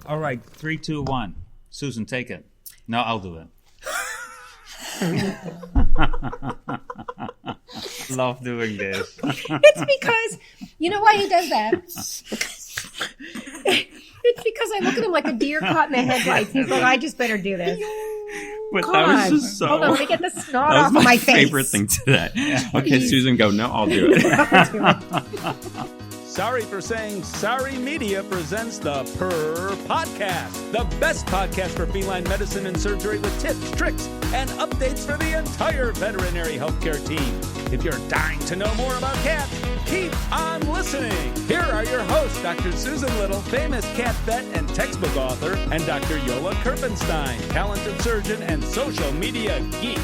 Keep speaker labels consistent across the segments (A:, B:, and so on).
A: All right, 3, 2, 1. Susan, take it. No, I'll do it. Love doing this.
B: It's because, you know why he does that? It's because I look at him like a deer caught in the headlights. He's like, I just better do this.
C: But
B: God.
C: that was just so...
B: Hold on, let me get the snot
C: that
B: off
C: was
B: of my face.
C: favorite thing today. Okay, Susan, go. No, I'll do it.
D: Sorry for Saying Sorry Media presents the Purr Podcast, the best podcast for feline medicine and surgery with tips, tricks, and updates for the entire veterinary healthcare team. If you're dying to know more about cats, keep on listening. Here are your hosts, Dr. Susan Little, famous cat vet and textbook author, and Dr. Jolle Kirpenstein, talented surgeon and social media geek.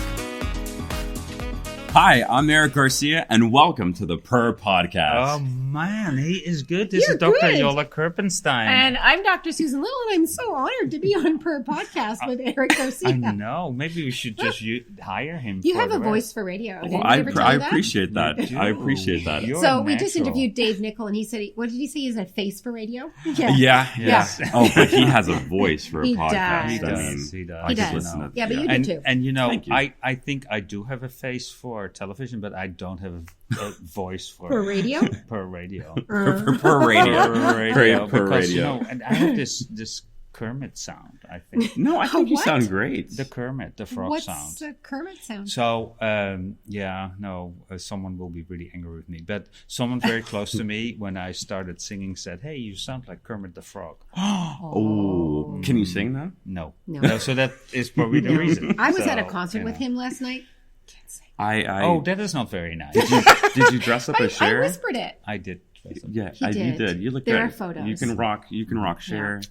C: Hi, I'm Eric Garcia, and welcome to the Purr Podcast.
A: Oh, man, he is good. This
B: You're
A: is Dr.
B: good.
A: Jolle Kirpenstein.
B: And I'm Dr. Susan Little, and I'm so honored to be on Purr Podcast with Eric Garcia.
A: I know. Maybe we should just hire him.
B: You
A: for
B: have
A: the
B: a
A: rest.
B: voice for radio. Didn't
C: Well,
B: we ever tell
C: I
B: you that?
C: appreciate that.
A: You do.
C: I appreciate that.
A: You're
B: So we just
A: natural.
B: interviewed Dave Nickel, and he said, what did he say? He's a face for radio?
C: Yeah. Oh, but he has a voice for a
B: He
C: podcast.
B: does.
A: He does.
C: I
B: He
C: just
B: does.
C: listen to
B: Yeah, but you do too.
A: And you know,
C: Thank you.
A: I think I do have a face for television, but I don't have a voice for
B: For radio?
A: per radio.
C: Per radio. Per
A: because,
C: radio.
A: you know, and I have this Kermit sound, I think.
C: No, I think you
B: What?
C: sound great.
A: The Kermit, the frog
B: What's
A: sound.
B: a Kermit sound?
A: So, someone will be really angry with me. But someone very close to me, when I started singing, said, "Hey, you sound like Kermit the Frog."
C: Oh, can you sing that?
A: No.
B: No.
A: So that is probably the reason.
B: I was
A: So,
B: at a concert
A: you
B: with
A: know.
B: him last night. Can't say.
A: Oh, that is not very nice.
C: Did you dress up
B: I
C: as Cher?
B: whispered it.
A: I did.
C: Yeah,
B: He
C: you
B: did.
C: did. You look
B: There
C: good.
B: are photos.
C: You can rock Cher.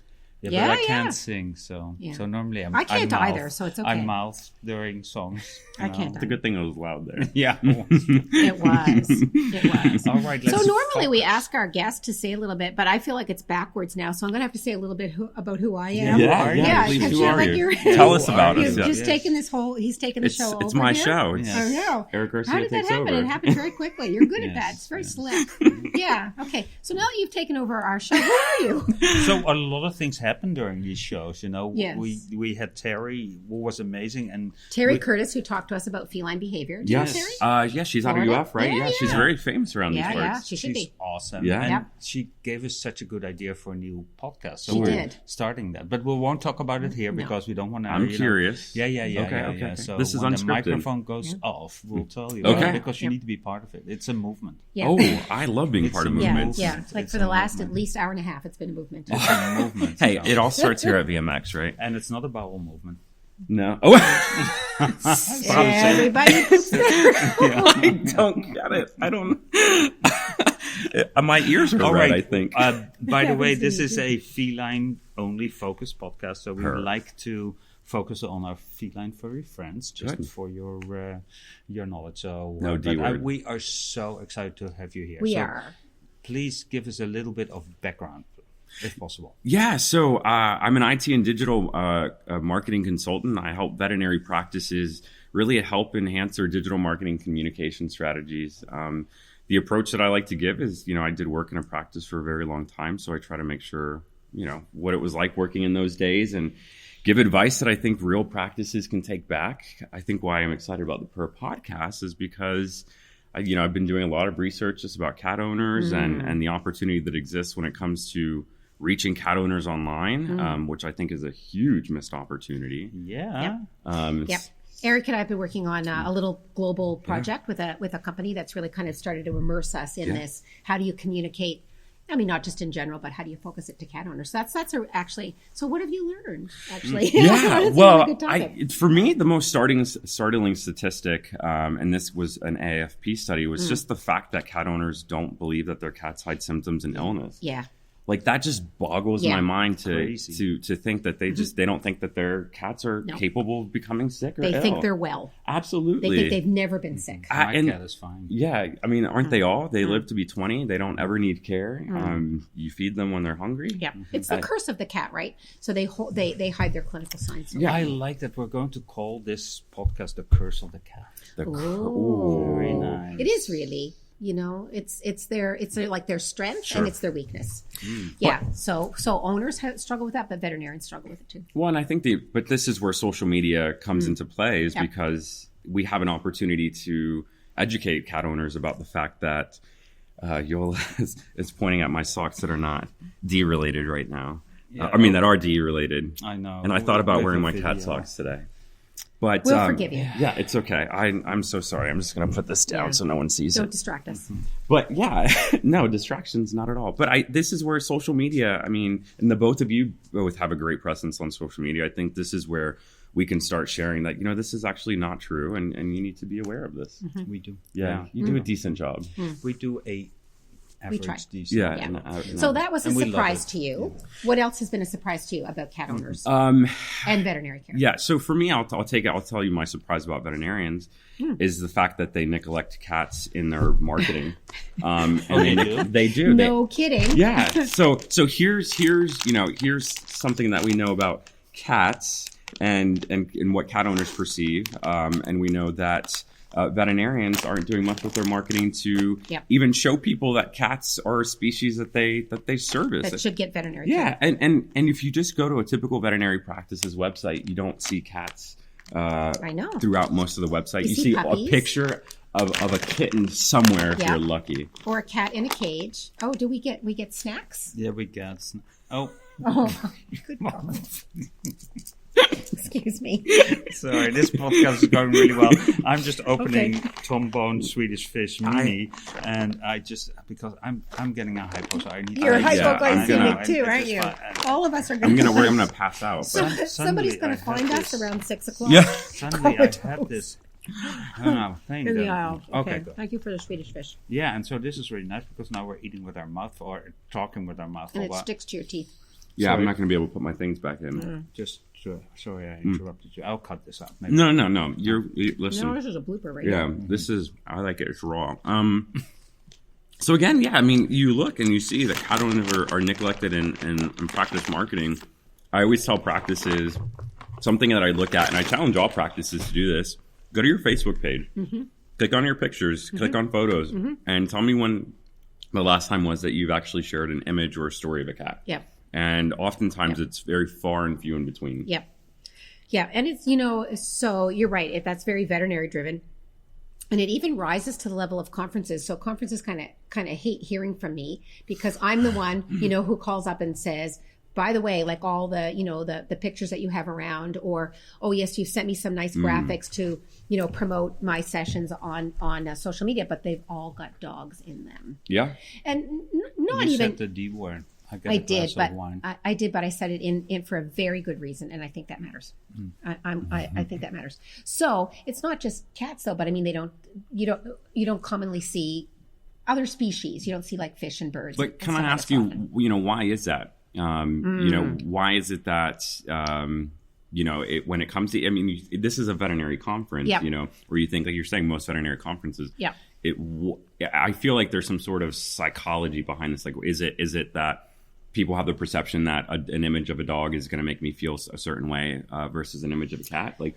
A: Yeah,
B: Yeah,
A: but I can't
B: yeah.
A: sing, so
B: Yeah.
A: so normally
B: I can't
A: I
B: either, so it's okay.
A: I mouth during songs.
B: I can't
C: It's a good thing it was loud there.
A: Yeah.
B: It was. It was.
A: All right.
B: So
A: Let's
B: normally we
A: focus.
B: ask our guests to say a little bit, but I feel like it's backwards now. So I'm going to have to say a little bit about who I am.
C: Yeah, please,
B: because
C: who
B: you're
C: are
B: like
C: you?
B: you're-
C: Tell us about
B: You've
C: us.
B: just
A: Yes.
B: taken this whole. He's taken the show over.
C: It's my
B: here.
C: show. It's,
A: Yes.
B: I know.
C: Eric Garcia
B: How did that
C: takes
B: happen?
C: over.
B: It happened very quickly. You're good at
A: Yes,
B: that. It's very
A: yes.
B: slick. Yeah. Okay. So now that you've taken over our show, who are you?
A: So a lot of things happen during these shows. You know,
B: Yes.
A: we had Terry, who was amazing, and
B: Terry
A: we-
B: Curtis, who talked to us about feline behavior. Do you know
C: Yes.
B: Terry?
C: Yeah, she's out of
B: Florida?
C: UF, right?
B: Yeah,
C: She's
B: yeah.
C: very famous around
B: Yeah,
C: these
B: yeah.
C: parts.
B: She should
A: She's
B: be.
A: awesome.
C: Yeah.
A: And
B: Yep.
A: she gave us such a good idea for a new podcast. So
B: She
A: we're
B: did.
A: starting that. But we won't talk about it here
B: No.
A: because we don't want to.
C: I'm curious.
A: Yeah.
C: Okay.
A: So
C: This is
A: when the
C: unscripted.
A: microphone goes off, we'll tell you.
C: Okay.
A: Because you
B: Yep.
A: need to be part of it. It's a movement.
B: Yeah.
C: Oh, I love being
A: It's
C: part of
A: a
B: Yeah,
C: movements.
B: yeah. Like
A: It's
B: for
A: a
B: the last
A: movement.
B: at least hour and a half, it's been a movement.
A: It's a movement.
C: Hey,
A: you know.
C: it all starts here at VMX, right?
A: And it's not a bowel movement.
C: No. Oh,
B: Everybody puts their
C: I don't get it. I don't. My ears are
A: All
C: red,
A: right.
C: I think.
A: By the way, this
B: me
A: is
B: too.
A: a feline-only focused podcast, so we
C: Purr.
A: would like to focus on our feline furry friends, just
C: Good.
A: for your knowledge. So,
C: No D word.
A: we are so excited to have you here.
B: We
A: So
B: are.
A: Please give us a little bit of background, if possible.
C: Yeah, so I'm an IT and digital marketing consultant. I help veterinary practices really help enhance their digital marketing communication strategies. The approach that I like to give is, I did work in a practice for a very long time, so I try to make sure, what it was like working in those days and give advice that I think real practices can take back. I think why I'm excited about the Purr Podcast is because I've been doing a lot of research just about cat owners and the opportunity that exists when it comes to reaching cat owners online, which I think is a huge missed opportunity.
A: Yeah.
B: Yep. Eric and I have been working on a little global project with a company that's really kind of started to immerse us in this. How do you communicate? I mean, not just in general, but how do you focus it to cat owners? So that's actually. So what have you learned? Actually,
C: Yeah,
B: That's a
C: well,
B: really good topic.
C: for me, the most startling statistic, and this was an AFP study, was just the fact that cat owners don't believe that their cats hide symptoms and illness.
B: Yeah.
C: Like that just boggles
B: Yeah.
C: my mind
A: Crazy.
C: to think that they don't think that their cats are
B: No.
C: capable of becoming sick or
B: They
C: ill.
B: think they're well.
C: Absolutely.
B: They think they've never been sick.
A: My
C: and-
A: cat is fine.
C: Yeah, I mean, aren't they all? They live to be 20. They don't ever need care. You feed them when they're hungry.
B: Yeah, it's the curse of the cat, right? So they hide their clinical signs.
C: Yeah.
A: I like that we're going to call this podcast The Curse of the Cat.
C: The
B: Ooh.
A: Very nice.
B: It is really. it's like their strength and it's their weakness. Yeah. So owners struggle with that, but veterinarians struggle with it too.
C: Well, and I think but this is where social media comes into play, is because we have an opportunity to educate cat owners about the fact that Jolle is pointing at my socks that are not D-related right now.
A: Yeah.
C: That are D-related.
A: I know.
C: And I thought about wearing my cat socks today. But
B: we'll forgive you.
C: Yeah, it's okay. I'm so sorry. I'm just going to put this down so no one sees
B: Don't
C: it.
B: distract us.
C: But yeah, no distractions, not at all. But this is where social media, and the both of you both have a great presence on social media. I think this is where we can start sharing that, this is actually not true, and you need to be aware of this.
A: We do.
C: Yeah, you do a decent job.
A: We do a average decent.
C: Yeah.
B: So that was a surprise to you. Yeah. What else has been a surprise to you about cat owners and veterinary care? Yeah.
C: So for me, I'll tell you my surprise about veterinarians is the fact that they neglect cats in their marketing. They do.
B: No kidding.
C: Yeah. So here's something that we know about cats and what cat owners perceive. And we know that veterinarians aren't doing much with their marketing to even show people that cats are a species that they service.
B: That should get veterinary care.
C: Yeah, and if you just go to a typical veterinary practice's website, you don't see cats
B: I know.
C: throughout most of the website. You see
B: puppies.
C: A picture of a kitten somewhere if you're lucky.
B: Or a cat in a cage. Oh, do we get snacks?
A: Yeah, we get Oh,
B: good God. Excuse me.
A: Sorry, this podcast is going really well. I'm just opening Tom Bone's Swedish Fish Mini, and because I'm getting a hypo, so I need.
B: You're hypoglycemic too, aren't you? All of us are going.
C: We're gonna pass out.
B: Somebody's going to find us around 6:00.
C: Yeah.
A: Suddenly I had this. Thing.
B: In the aisle.
A: Okay, good.
B: Thank you for the Swedish fish.
A: Yeah, and so this is really nice because now we're eating with our mouth or talking with our mouth.
B: And it sticks to your teeth.
C: Yeah, sorry. I'm not going to be able to put my things back in.
A: Sorry, I interrupted you. I'll cut this out. Maybe.
C: No. You're listen.
B: No, this is a blooper right
C: now.
B: now.
C: This is. I like it. It's raw. So again, you look and you see that cat owners are neglected in practice marketing. I always tell practices something that I look at, and I challenge all practices to do this. Go to your Facebook page, click on your pictures, click on photos, and tell me when the last time was that you've actually shared an image or a story of a cat.
B: Yep.
C: And oftentimes it's very far and few in between.
B: Yep. Yeah. And it's, so you're right. That's very veterinary driven. And it even rises to the level of conferences. So conferences kind of hate hearing from me because I'm the one, who calls up and says, by the way, like all the, the pictures that you have around, or, oh yes, you've sent me some nice graphics to, promote my sessions on social media, but they've all got dogs in them.
C: Yeah.
B: And not
A: you
B: even.
A: said the D word.
B: I did, but I said it in for a very good reason, and I think that matters. I think that matters. So it's not just cats, though. But I mean, you don't commonly see other species. You don't see like fish and birds.
C: But can I ask you, why is that? Why is it that when it comes to, this is a veterinary conference, where you think, like you're saying, most veterinary conferences, I feel like there's some sort of psychology behind this. Like, is it that people have the perception that an image of a dog is going to make me feel a certain way versus an image of a cat? Like,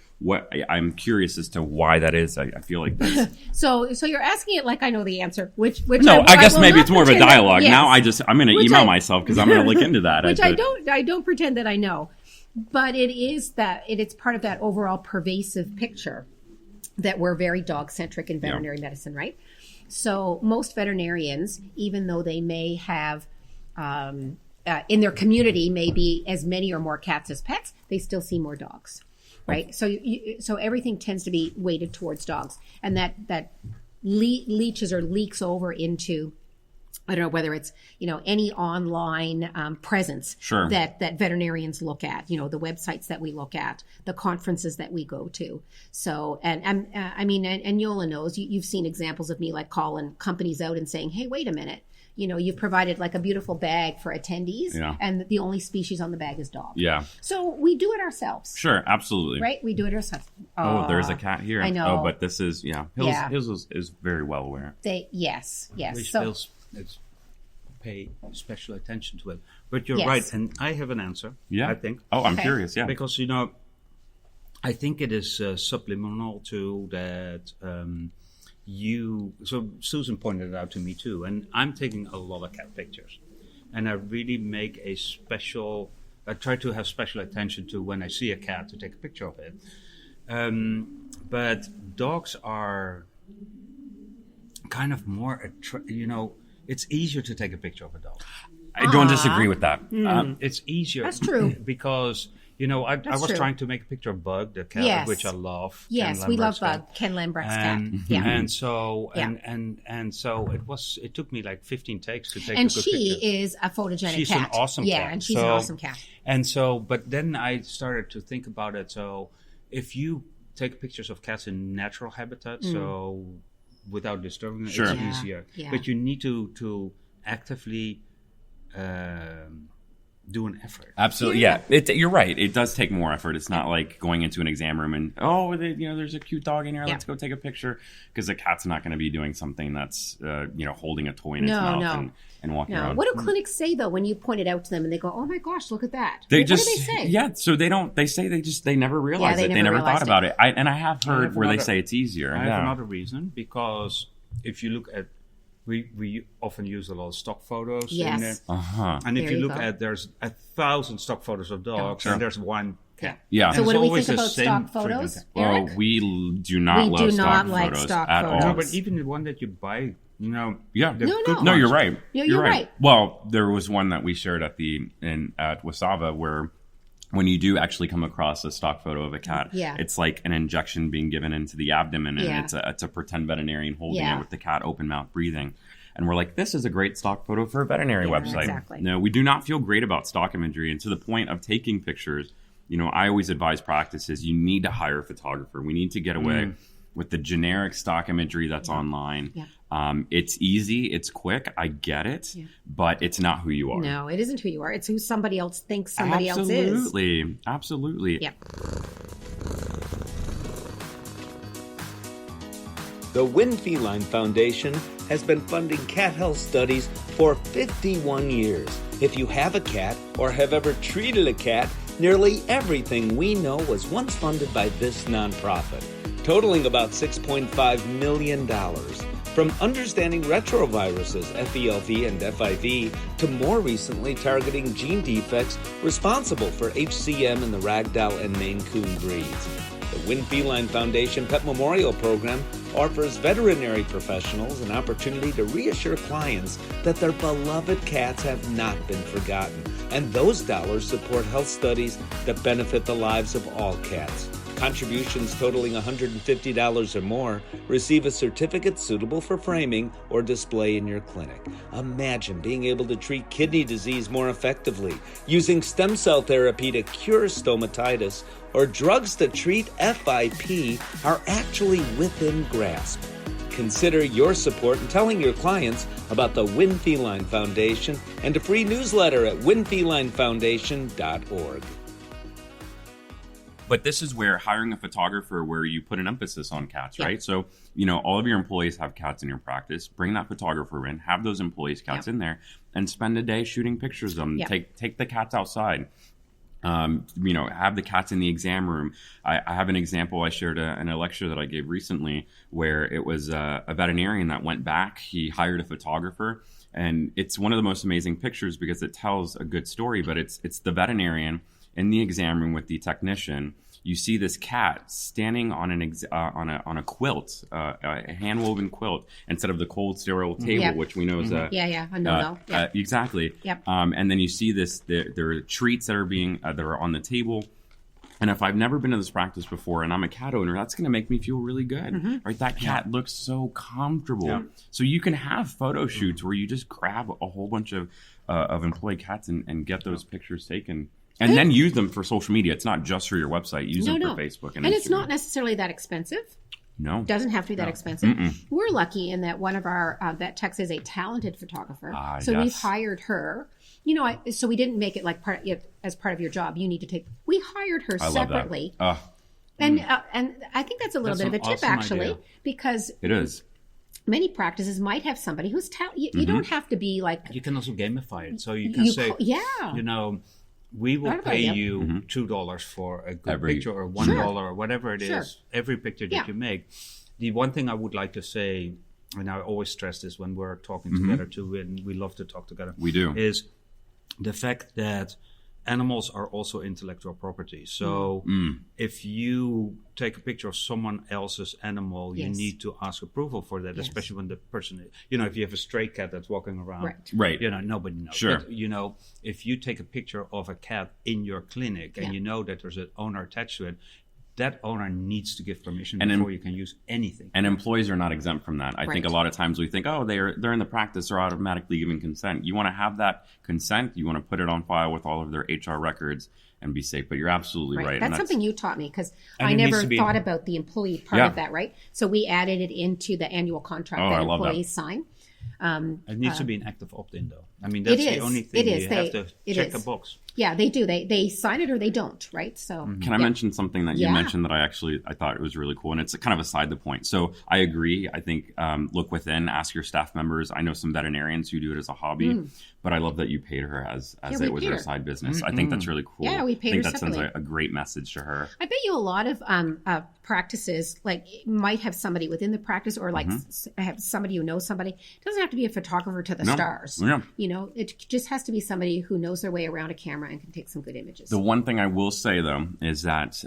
C: I'm curious as to why that is. I feel like that's... So
B: you're asking it like I know the answer, which
C: no, I guess maybe it's more of a dialogue. Yes. Now I'm going to email myself because I'm going to look into that.
B: Which I don't pretend that I know, but it's part of that overall pervasive picture that we're very dog-centric in veterinary medicine, right? So most veterinarians, even though they may have in their community maybe as many or more cats as pets, they still see more dogs, right? So everything tends to be weighted towards dogs, and that leaches or leaks over into, I don't know whether it's any online presence that veterinarians look at, the websites that we look at, the conferences that we go to. So and Jolle knows you've seen examples of me like calling companies out and saying, hey, wait a minute. You've provided like a beautiful bag for attendees, and the only species on the bag is dog. Yeah. So we do it ourselves.
C: Sure, absolutely.
B: Right? We do it ourselves.
C: Oh, there's a cat here.
B: I know.
C: Oh, but this is, Hills is very well aware.
B: Yes.
A: Hills pay special attention to it. But you're right, and I have an answer, I think.
C: Oh, I'm curious,
A: Because, I think it is subliminal to that so Susan pointed it out to me too, and I'm taking a lot of cat pictures, and I really make I try to have special attention to when I see a cat to take a picture of it. But dogs are kind of more, it's easier to take a picture of a dog.
C: I don't disagree with that.
A: It's easier.
B: That's true.
A: Because, I was trying to make a picture of Bug, the cat, which I love.
B: Yes, we love Bug, Ken Lambrecht's cat. Yeah.
A: And so, and so it took me like 15 takes to take a good picture.
B: And she is a photogenic cat.
A: She's an awesome cat.
B: Yeah, and she's an awesome cat.
A: And so, but then I started to think about it. So if you take pictures of cats in natural habitat, so without disturbing them, it's easier. Yeah. But you need to actively do an effort.
C: Absolutely, yeah. You're right. It does take more effort. It's not like going into an exam room and there's a cute dog in here. Let's go take a picture, because the cat's not going to be doing something that's holding a toy in its mouth and walking around.
B: What do clinics say though when you point it out to them and they go, "Oh my gosh, look at that"?
C: What
B: do they say?
C: Yeah, so they don't. They say they never realize it. They never thought about it. I have heard where they say it's easier.
A: I have another reason, because if you look at. We often use a lot of stock photos in there. And if you look at, there's 1,000 stock photos of dogs, and there's one cat.
C: Yeah.
B: So what do we think about stock photos, Eric?
C: Well, we do not love stock photos at all.
A: No, but even the one that you buy,
C: Yeah.
B: No,
C: you're right.
B: You're right.
C: Well, there was one that we shared at Wasava where when you do actually come across a stock photo of a cat, it's like an injection being given into the abdomen, and it's a pretend veterinarian holding it with the cat open mouth breathing. And we're like, this is a great stock photo for a veterinary website.
B: Exactly.
C: No, we do not feel great about stock imagery. And to the point of taking pictures, I always advise practices, you need to hire a photographer. We need to get away with the generic stock imagery that's online. Yeah. It's easy, it's quick, I get it, but it's not who you are.
B: No, it isn't who you are. It's who somebody else thinks somebody else is.
C: Absolutely.
B: Yeah.
E: The Win Feline Foundation has been funding cat health studies for 51 years. If you have a cat or have ever treated a cat, nearly everything we know was once funded by this nonprofit, totaling about $6.5 million. From understanding retroviruses, FELV and FIV, to more recently targeting gene defects responsible for HCM in the Ragdoll and Maine Coon breeds. The Win Feline Foundation Pet Memorial Program offers veterinary professionals an opportunity to reassure clients that their beloved cats have not been forgotten, and those dollars support health studies that benefit the lives of all cats. Contributions totaling $150 or more receive a certificate suitable for framing or display in your clinic. Imagine being able to treat kidney disease more effectively, using stem cell therapy to cure stomatitis, or drugs to treat FIP are actually within grasp. Consider your support in telling your clients about the Win Feline Foundation and a free newsletter at winfelinefoundation.org.
C: But this is where hiring a photographer, where you put an emphasis on cats, right? So, all of your employees have cats in your practice. Bring that photographer in, have those employees' cats in there, and spend a day shooting pictures of them. Take the cats outside. Have the cats in the exam room. I have an example I shared in a lecture that I gave recently, where it was a veterinarian that went back. He hired a photographer, and it's one of the most amazing pictures because it tells a good story. But it's the veterinarian in the exam room with the technician. You see this cat standing on a quilt, a hand-woven quilt, instead of the cold, sterile table, which we know is a no. Exactly.
B: Yep.
C: And then you see this. There are treats that are on the table. And if I've never been to this practice before, and I'm a cat owner, that's going to make me feel really good, right? That cat looks so comfortable. Yeah. So you can have photo shoots where you just grab a whole bunch of employee cats and get those pictures taken. And then use them for social media. It's not just for your website. Use them for Facebook and Instagram.
B: It's not necessarily that expensive.
C: No.
B: It doesn't have to be that expensive. We're lucky in that one of our vet techs is a talented photographer. We've hired her. So we didn't make it like as part of your job. You need to take. We hired her separately. And I think that's a little bit of a tip, awesome actually, idea.
C: It is.
B: Many practices might have somebody who's talented. You don't have to be like.
A: You can also gamify it. So you can say, we will pay you $2 for a good picture, or $1 or whatever it is, every picture that you make. the one thing I would like to say, and I always stress this when we're talking together too, and we love to talk together.
C: We do.
A: Is the fact that animals are also intellectual property. So if you take a picture of someone else's animal, you need to ask approval for that, especially when the person, if you have a stray cat that's walking around,
C: right.
A: Nobody knows.
C: Sure.
A: But, if you take a picture of a cat in your clinic and you know that there's an owner attached to it, that owner needs to give permission before you can use anything.
C: And employees are not exempt from that. I think a lot of times we think, they're in the practice, they're automatically giving consent. You want to have that consent. You want to put it on file with all of their HR records and be safe. But you're absolutely right.
B: That's something you taught me, because I never thought about the employee part of that, right? So we added it into the annual contract that employees sign.
A: It needs to be an active opt-in, though. I mean, that's the only thing. You have to check a box.
B: Yeah, they do. They sign it or they don't, right? So
C: can I mention something that you mentioned that I thought it was really cool, and it's kind of aside the point. So I agree. I think look within, ask your staff members. I know some veterinarians who do it as a hobby, but I love that you paid her as it was her side business. I think that's really cool.
B: Yeah, we paid her
C: I think that
B: separately.
C: sends a great message to her.
B: I bet you a lot of practices might have somebody within the practice, or have somebody who knows somebody. It doesn't have to be a photographer to the stars.
C: Yeah.
B: It just has to be somebody who knows their way around a camera and can take some good images.
C: The one thing I will say, though, is that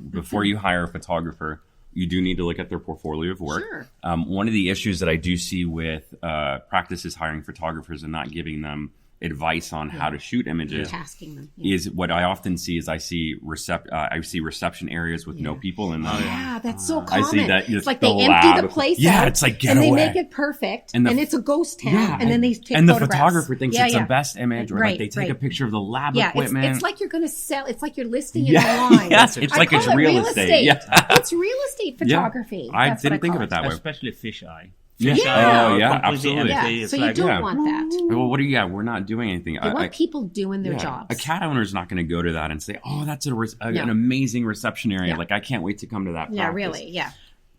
C: before you hire a photographer, you do need to look at their portfolio of work.
B: Sure.
C: One of the issues that I do see with practices hiring photographers and not giving them advice on how to shoot images,
B: tasking them,
C: is what I often see is I see reception areas with no people in them.
B: Yeah, that's so common.
C: I see that
B: it's like they empty the place out.
C: It's like, get
B: and
C: away.
B: they make it perfect, and it's a ghost town, and then they take
C: and
B: photographs.
C: The photographer thinks it's the best image, or like they take a picture of the lab equipment.
B: It's like you're going to sell. It's like you're listing it online.
C: Yes, it's like it's real estate. Yeah.
B: It's real estate photography.
C: I didn't think of it that way.
A: Especially fisheye.
C: Absolutely.
B: Yeah. So you don't want that.
C: Well, we're not doing anything.
B: They want people doing their jobs.
C: A cat owner is not going to go to that and say, that's an amazing reception area. Yeah. Like, I can't wait to come to that practice.
B: Yeah, really, yeah.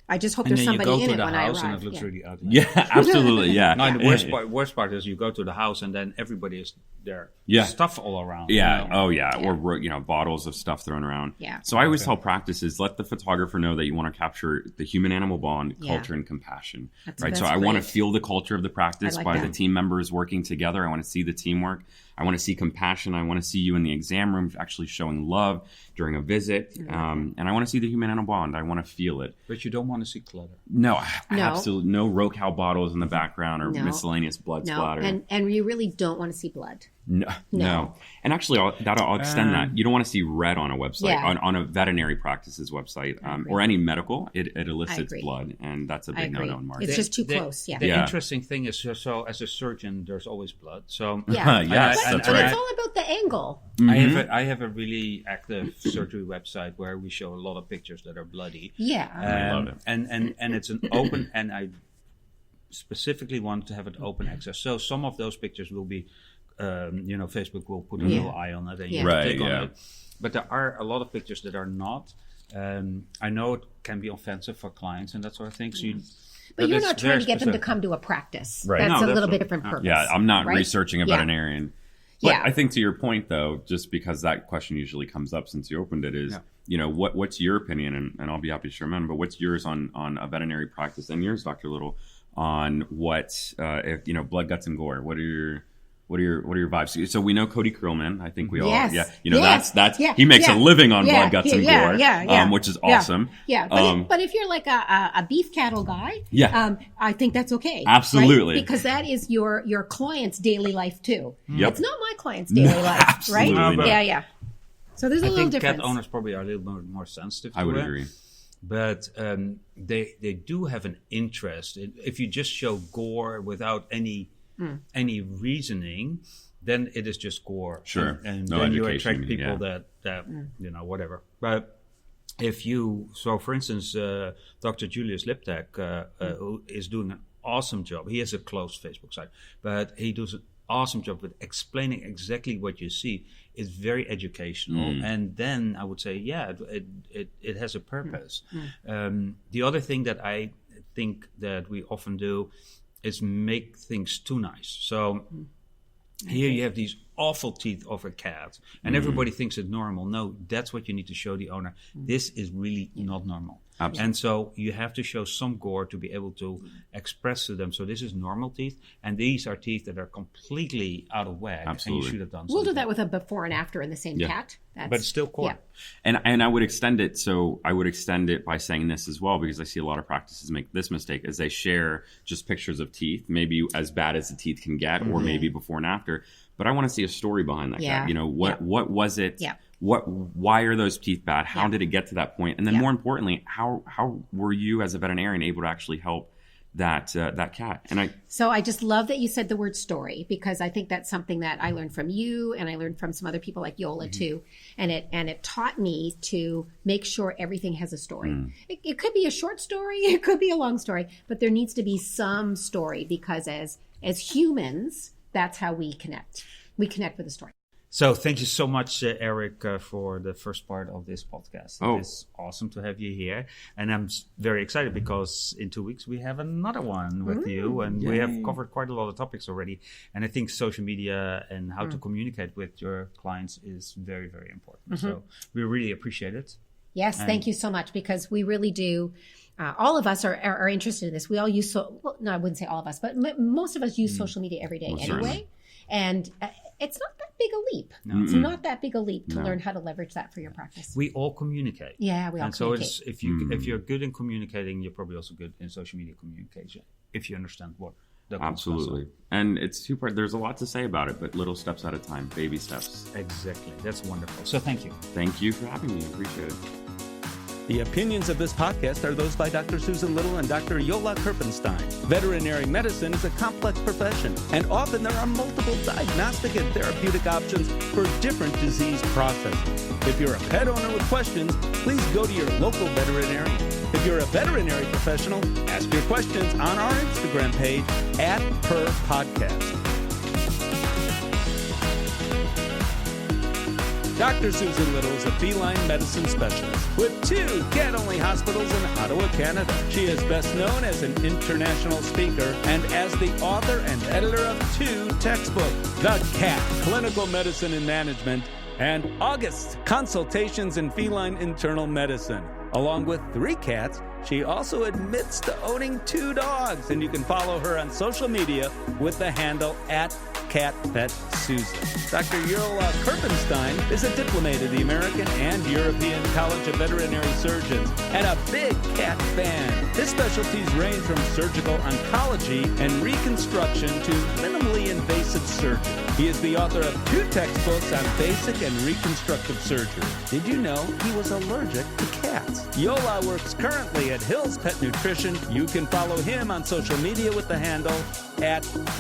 B: I just hope there's somebody in it when I arrive.
A: And it looks really ugly.
C: Yeah, absolutely, yeah.
A: No, the worst part is you go to the house and then everybody is there.
C: Yeah.
A: Stuff all around.
C: Yeah, or bottles of stuff thrown around.
B: Yeah.
C: So I always tell practices, let the photographer know that you want to capture the human-animal bond, culture, and compassion. Right. So I want to feel the culture of the practice by the team members working together. I want to see the teamwork. I want to see compassion. I want to see you in the exam room actually showing love during a visit. And I want to see the human-animal bond. I want to feel it.
A: But you don't want to see clutter.
C: No, absolutely. No Rocal bottles in the background or miscellaneous blood splatter.
B: And you really don't want to see blood.
C: No. And actually, I'll extend that. You don't want to see red on a website, on a veterinary practice's website, or any medical. It elicits blood, and that's a big no-no in marketing.
B: It's just too close,
A: The interesting thing is, so as a surgeon, there's always blood. So
C: yes,
B: but it's all about the angle.
A: I have a really active surgery website where we show a lot of pictures that are bloody.
B: Yeah.
C: I love it.
A: And it's an open, and I specifically want to have it open access. So some of those pictures will be, Facebook will put a little eye on it and you click on it. But there are a lot of pictures that are not. I know it can be offensive for clients and that sort of thing. So
B: but you're not trying to get them to come to a practice.
C: Right.
B: That's a little bit different purpose.
C: Yeah, I'm not researching a veterinarian. But I think to your point, though, just because that question usually comes up since you opened it, is what's your opinion? And I'll be happy to share mine. But what's yours on a veterinary practice, and yours, Dr. Little, on what if blood, guts, and gore? What are your vibes? So we know Cody Krillman. I think we all that's he makes a living on blood, guts, and gore, which is awesome.
B: Yeah. But if you're like a beef cattle guy, I think that's okay.
C: Absolutely.
B: Right? Because that is your client's daily life too. Yep. It's not my client's daily life, right? Yeah. So there's a little difference.
A: Cat owners probably are a little more sensitive to it.
C: I would agree.
A: But they do have an interest. If you just show gore without any reasoning, then it is just gore.
C: Sure.
A: And then you attract people that whatever. But if you, for instance, Dr. Julius Liptak, who is doing an awesome job. He has a closed Facebook site, but he does an awesome job with explaining exactly what you see. It's very educational. And then I would say, it has a purpose. The other thing that I think that we often do is make things too nice. So here you have these awful teeth of a cat, and everybody thinks it's normal. No, that's what you need to show the owner. This is really not normal.
C: Absolutely.
A: And so you have to show some gore to be able to express to them. So this is normal teeth, and these are teeth that are completely out of whack.
C: Absolutely.
A: And you should have done
B: We'll
A: something.
B: do that with a before and after in the same cat.
A: But it's still core.
B: Yeah.
C: And I would extend it. So I would extend it by saying this as well, because I see a lot of practices make this mistake, as they share just pictures of teeth, maybe as bad as the teeth can get, or maybe before and after. But I want to see a story behind that cat. You know, what was it?
B: Yeah.
C: Why are those teeth bad? How did it get to that point? And then more importantly, how were you as a veterinarian able to actually help that cat?
B: So I just love that you said the word story, because I think that's something that I learned from you, and I learned from some other people like Jolle too. And it taught me to make sure everything has a story. It could be a short story, it could be a long story, but there needs to be some story, because as humans, that's how we connect. We connect with a story.
A: So thank you so much, Eric, for the first part of this podcast. It's awesome to have you here. And I'm very excited because in 2 weeks we have another one with you. And we have covered quite a lot of topics already. And I think social media and how to communicate with your clients is very, very important. So we really appreciate it.
B: Yes, thank you so much, because we really do. All of us are interested in this. We all use, I wouldn't say all of us, but most of us use social media every day anyway.
C: Certainly.
B: And it's not that big a leap. No. It's not that big a leap to learn how to leverage that for your practice.
A: We all communicate.
B: Yeah, we all communicate.
A: So if you're good in communicating, you're probably also good in social media communication, if you understand what the
C: Absolutely. And it's two-part. There's a lot to say about it, but little steps at a time, baby steps.
A: Exactly. That's wonderful. So thank you.
C: Thank you for having me. I appreciate it.
D: The opinions of this podcast are those by Dr. Susan Little and Dr. Jolle Kirpenstein. Veterinary medicine is a complex profession, and often there are multiple diagnostic and therapeutic options for different disease processes. If you're a pet owner with questions, please go to your local veterinarian. If you're a veterinary professional, ask your questions on our Instagram page @Purr Podcast. Dr. Susan Little is a feline medicine specialist with 2 cat-only hospitals in Ottawa, Canada. She is best known as an international speaker and as the author and editor of 2 textbooks, The Cat, Clinical Medicine and Management, and August, Consultations in Feline Internal Medicine. Along with 3 cats, she also admits to owning 2 dogs, and you can follow her on social media with the handle @CatVetSusan. Dr. Jolle Kirpenstein is a diplomate of the American and European College of Veterinary Surgeons and a big cat fan. His specialties range from surgical oncology and reconstruction to minimally invasive surgery. He is the author of 2 textbooks on basic and reconstructive surgery. Did you know he was allergic to cats? Jolle works currently at Hill's Pet Nutrition. You can follow him on social media with the handle @GVETSX.